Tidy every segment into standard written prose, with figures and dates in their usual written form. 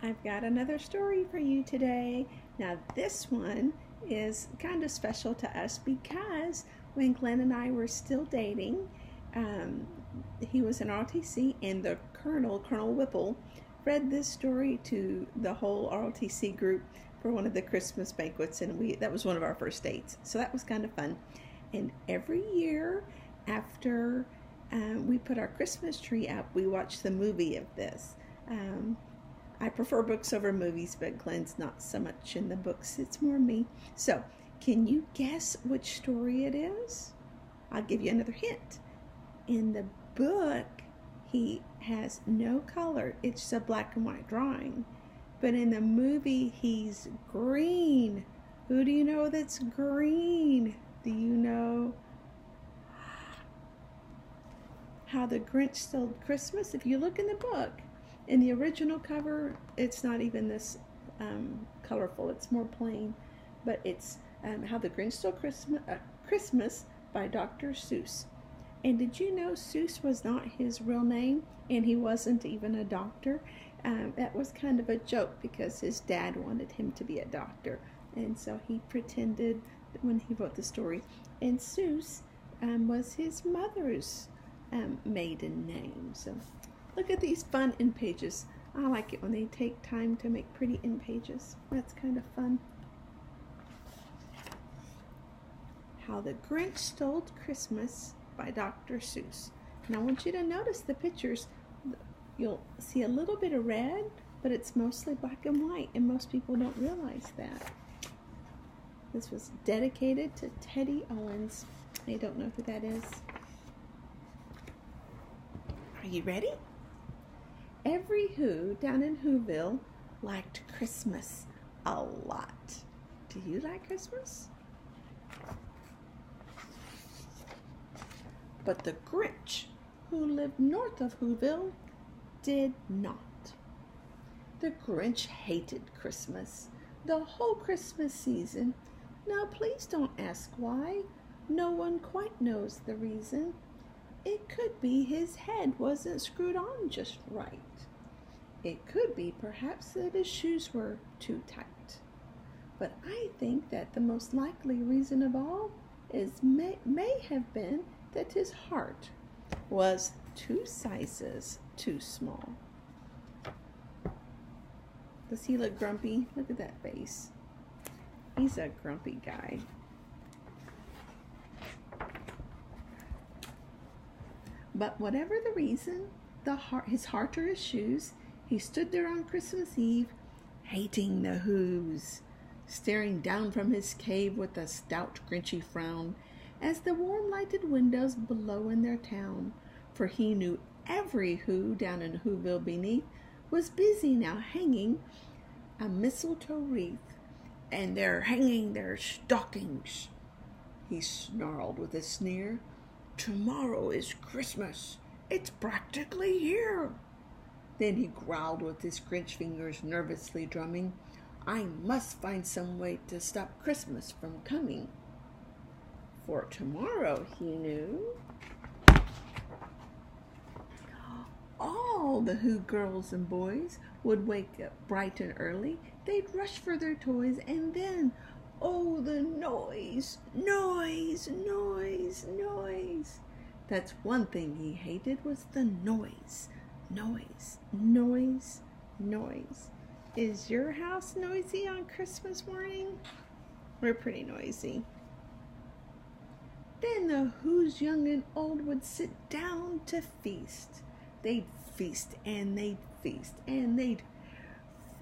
I've got another story for you today. Now, this one is kind of special to us because when Glenn and I were still dating, he was in ROTC, and the Colonel Whipple, read this story to the whole ROTC group for one of the Christmas banquets, and that was one of our first dates. So that was kind of fun. And every year after we put our Christmas tree up, we watch the movie of this. I prefer books over movies, but Glenn's not so much in the books. It's more me. So, can you guess which story it is? I'll give you another hint. In the book, he has no color. It's just a black and white drawing. But in the movie, he's green. Who do you know that's green? Do you know How the Grinch Stole Christmas? If you look in the book, in the original cover, it's not even this colorful. It's more plain. But it's How the Grinch Stole Christmas by Dr. Suess. And did you know Suess was not his real name? And he wasn't even a doctor. That was kind of a joke because his dad wanted him to be a doctor. And so he pretended when he wrote the story. And Suess was his mother's maiden name. So look at these fun end pages. I like it when they take time to make pretty end pages. That's kind of fun. How the Grinch Stole Christmas by Dr. Suess. And I want you to notice the pictures. You'll see a little bit of red, but it's mostly black and white, and most people don't realize that. This was dedicated to Teddy Owens. I don't know who that is. Are you ready? Every Who down in Who-ville liked Christmas a lot. Do you like Christmas? But the Grinch, who lived north of Who-ville, did not. The Grinch hated Christmas, the whole Christmas season. Now, please don't ask why. No one quite knows the reason. It could be his head wasn't screwed on just right. It could be perhaps that his shoes were too tight. But I think that the most likely reason of all may have been that his heart was 2 sizes too small. Does he look grumpy? Look at that face. He's a grumpy guy. But whatever the reason, his heart or his shoes, he stood there on Christmas Eve, hating the Whos, staring down from his cave with a stout, Grinchy frown, as the warm lighted windows below in their town, for he knew every Who down in Who-ville beneath was busy now hanging a mistletoe wreath, and they're hanging their stockings. He snarled with a sneer, "Tomorrow is Christmas. It's practically here." Then he growled with his Grinch fingers nervously drumming, "I must find some way to stop Christmas from coming." For tomorrow, he knew, all the Who girls and boys would wake up bright and early. They'd rush for their toys, and then, oh, the noise, noise, noise, noise. That's one thing he hated, was the noise, noise, noise, noise. Is your house noisy on Christmas morning? We're pretty noisy. Then the Who's young and old would sit down to feast. They'd feast and they'd feast and they'd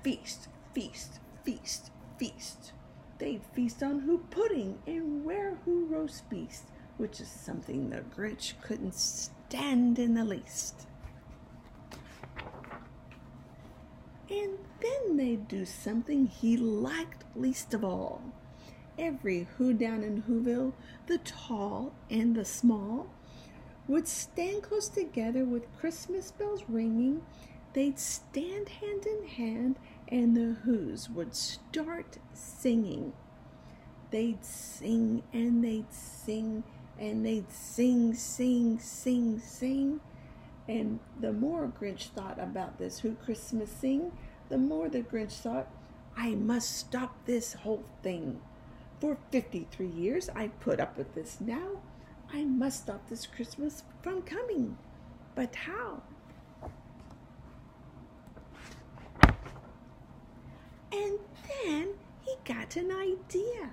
feast, feast, feast, feast. They'd feast on Who pudding and rare Who roast beast, which is something the Grinch couldn't stand in the least. And then they'd do something he liked least of all. Every Who down in Who-ville, the tall and the small, would stand close together with Christmas bells ringing. They'd stand hand in hand, and the Whos would start singing. They'd sing and they'd sing and they'd sing, sing, sing, sing. And the more Grinch thought about this Who Christmas sing, The more the Grinch thought, I must stop this whole thing. For 53 years I put up with this. Now I must stop this Christmas from coming. But how? And then he got an idea.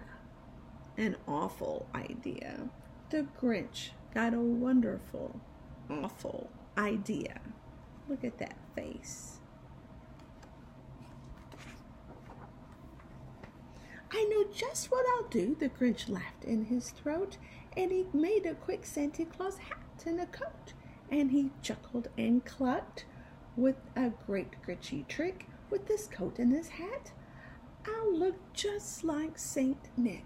An awful idea. The Grinch got a wonderful, awful idea. Look at that face. I know just what I'll do, the Grinch laughed in his throat, and he made a quick Santa Claus hat and a coat, and he chuckled and clucked with a great Grinchy trick. With this coat and this hat, I'll look just like Saint Nick.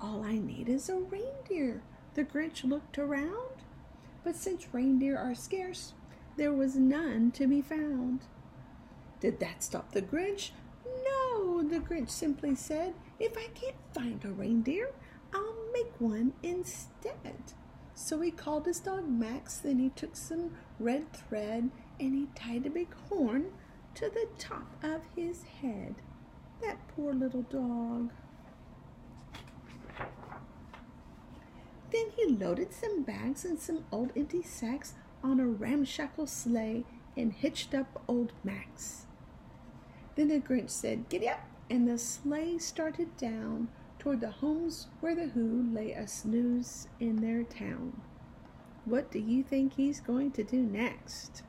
All I need is a reindeer. The Grinch looked around, but since reindeer are scarce, there was none to be found. Did that stop the Grinch? No, the Grinch simply said, if I can't find a reindeer, I'll make one instead. So he called his dog Max, then he took some red thread and he tied a big horn to the top of his head. That poor little dog. Then he loaded some bags and some old empty sacks on a ramshackle sleigh and hitched up old Max. Then the Grinch said, "Giddy up," and the sleigh started down toward the homes where the Who lay a snooze in their town. What do you think he's going to do next?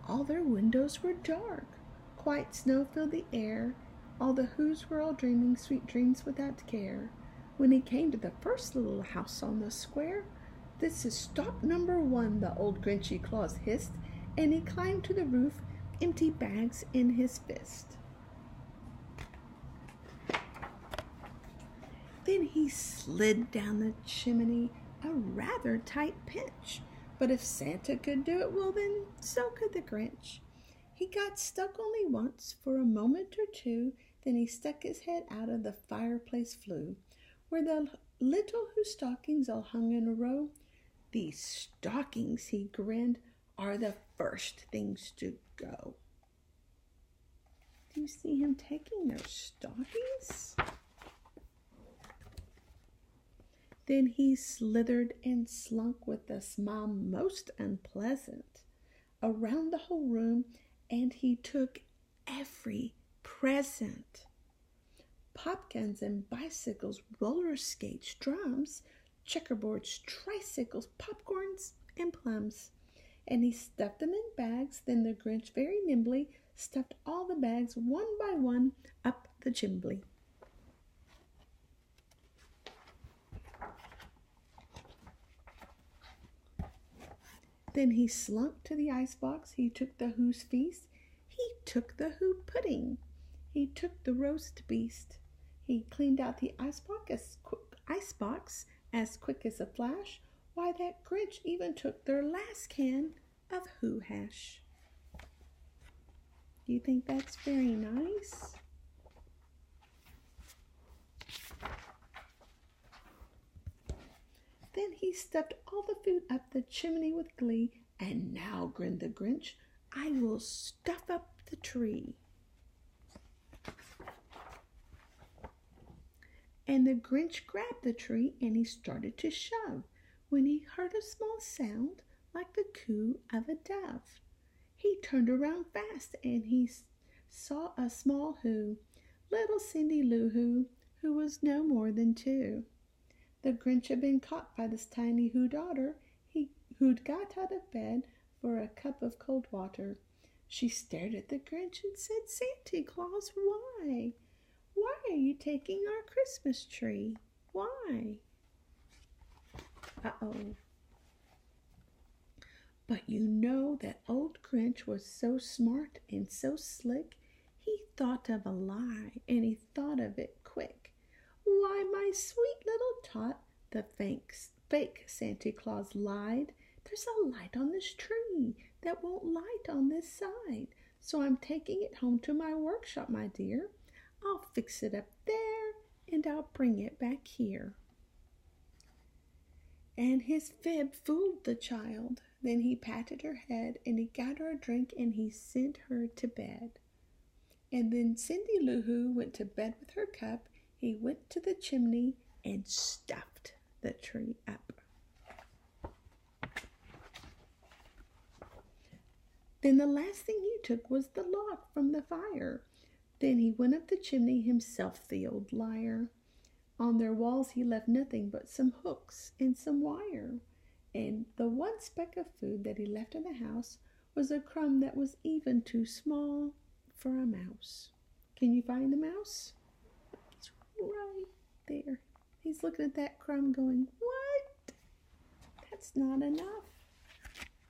All their windows were dark. Quiet snow filled the air. All the Whos were all dreaming sweet dreams without care. When he came to the first little house on the square, "This is stop number 1, the old Grinchy Claus hissed, and he climbed to the roof, empty bags in his fist. Then he slid down the chimney, a rather tight pinch. But if Santa could do it, well then, so could the Grinch. He got stuck only once, for a moment or two, then he stuck his head out of the fireplace flue, where the little Who stockings all hung in a row. "These stockings," he grinned, "are the first things to go." Do you see him taking their stockings? Then he slithered and slunk with a smile most unpleasant around the whole room, and he took every present. Popguns and bicycles, roller skates, drums, checkerboards, tricycles, popcorns, and plums. And he stuffed them in bags. Then the Grinch very nimbly stuffed all the bags one by one up the chimbley. Then he slunk to the icebox. He took the Who's feast. He took the Who pudding. He took the roast beast. He cleaned out the icebox as quick as a flash. Why, that Grinch even took their last can of Who hash. Do you think that's very nice? Then he stuffed all the food up the chimney with glee. "And now," grinned the Grinch, "I will stuff up the tree." And the Grinch grabbed the tree and he started to shove when he heard a small sound like the coo of a dove. He turned around fast and he saw a small Who, little Cindy Lou Who was no more than 2. The Grinch had been caught by this tiny Who daughter, who'd got out of bed for a cup of cold water. She stared at the Grinch and said, "Santa Claus, why? Why are you taking our Christmas tree? Why?" Uh-oh. But you know that old Grinch was so smart and so slick, he thought of a lie, and he thought of it quick. "Why, my sweet little tot," the fake Santa Claus lied, "there's a light on this tree that won't light on this side. So I'm taking it home to my workshop, my dear. I'll fix it up there and I'll bring it back here." And his fib fooled the child. Then he patted her head, and he got her a drink, and he sent her to bed. And then Cindy Lou Who went to bed with her cup. He went to the chimney and stuffed the tree up. Then the last thing he took was the log from the fire. Then he went up the chimney himself, the old liar. On their walls he left nothing but some hooks and some wire. And the one speck of food that he left in the house was a crumb that was even too small for a mouse. Can you find the mouse? It's right there. He's looking at that crumb going, what? That's not enough.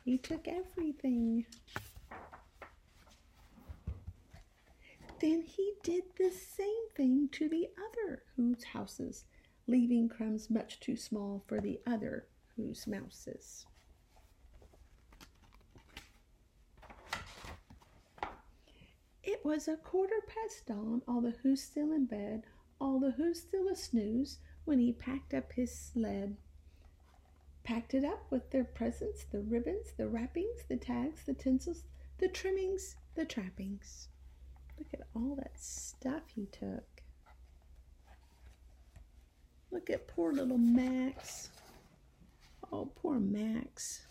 He took everything. Then he did the same thing to the other Who's houses, leaving crumbs much too small for the other Who's mouses. It was 1/4 past dawn, all the Who's still in bed, all the Who's still a snooze, when he packed up his sled. Packed it up with their presents, the ribbons, the wrappings, the tags, the tinsels, the trimmings, the trappings. Look at all that stuff he took. Look at poor little Max. Oh, poor Max.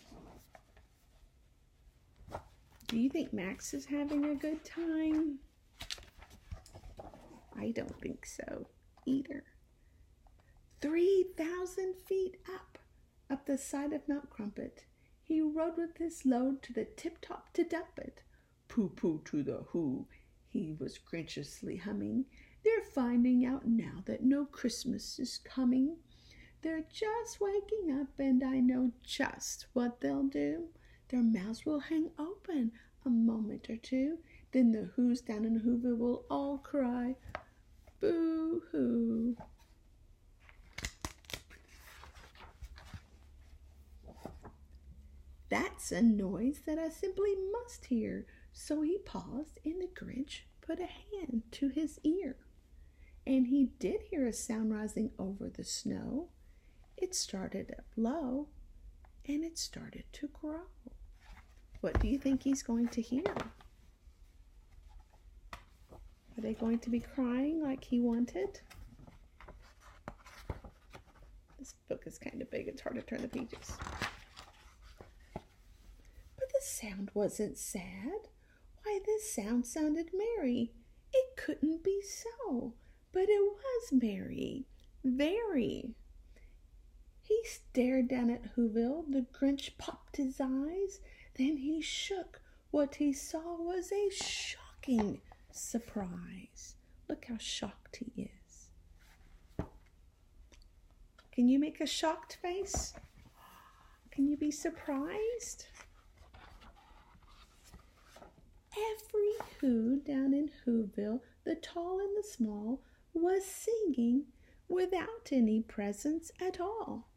Do you think Max is having a good time? I don't think so either. 3,000 feet up the side of Mount Crumpet, he rode with his load to the tip-top to dump it. Pooh-pooh to the Who, he was grinchiously humming. They're finding out now that no Christmas is coming. They're just waking up, and I know just what they'll do. Their mouths will hang open a moment or two. Then the Who's down in Who-ville will all cry, boo-hoo. That's a noise that I simply must hear. So he paused, and the Grinch put a hand to his ear. And he did hear a sound rising over the snow. It started up low, and it started to grow. What do you think he's going to hear? Are they going to be crying like he wanted? This book is kind of big. It's hard to turn the pages. But the sound wasn't sad. Why, this sound sounded merry. It couldn't be so, but it was merry, very. He stared down at Who-ville. The Grinch popped his eyes. Then he shook. What he saw was a shocking surprise. Look how shocked he is. Can you make a shocked face? Can you be surprised? Every Who down in Who-ville, the tall and the small, was singing without any presents at all.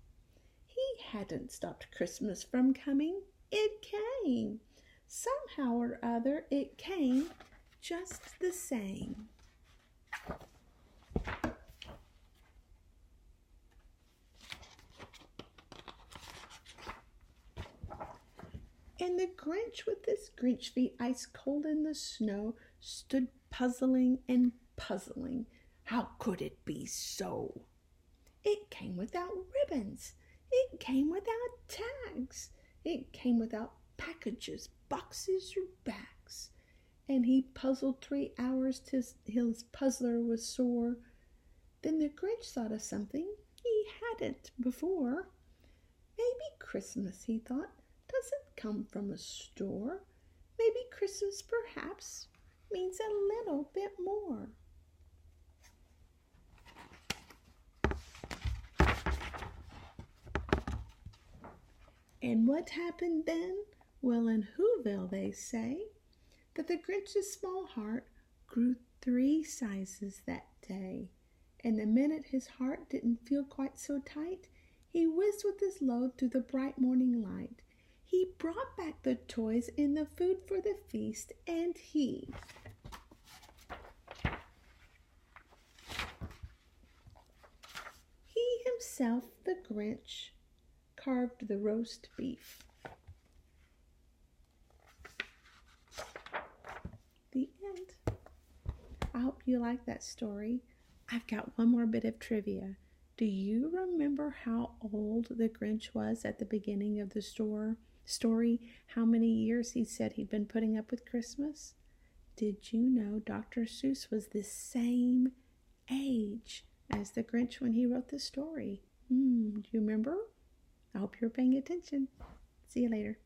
He hadn't stopped Christmas from coming. It came. Somehow or other, it came just the same. And the Grinch, with his Grinch feet ice cold in the snow, stood puzzling and puzzling. How could it be so? It came without ribbons. It came without tags. It came without packages, boxes, or bags. And he puzzled 3 hours till his puzzler was sore. Then the Grinch thought of something he hadn't before. Maybe Christmas, he thought, doesn't come from a store. Maybe Christmas, perhaps, means a little bit more. And what happened then? Well, in Who-ville they say that the Grinch's small heart grew 3 sizes that day. And the minute his heart didn't feel quite so tight, he whizzed with his load through the bright morning light. He brought back the toys and the food for the feast, and he himself, the Grinch, carved the roast beef hope you like that story. I've got one more bit of trivia. Do you remember how old the Grinch was at the beginning of the story? How many years he said he'd been putting up with Christmas? Did you know Dr. Seuss was the same age as the Grinch when he wrote the story? Do you remember? I hope you're paying attention. See you later.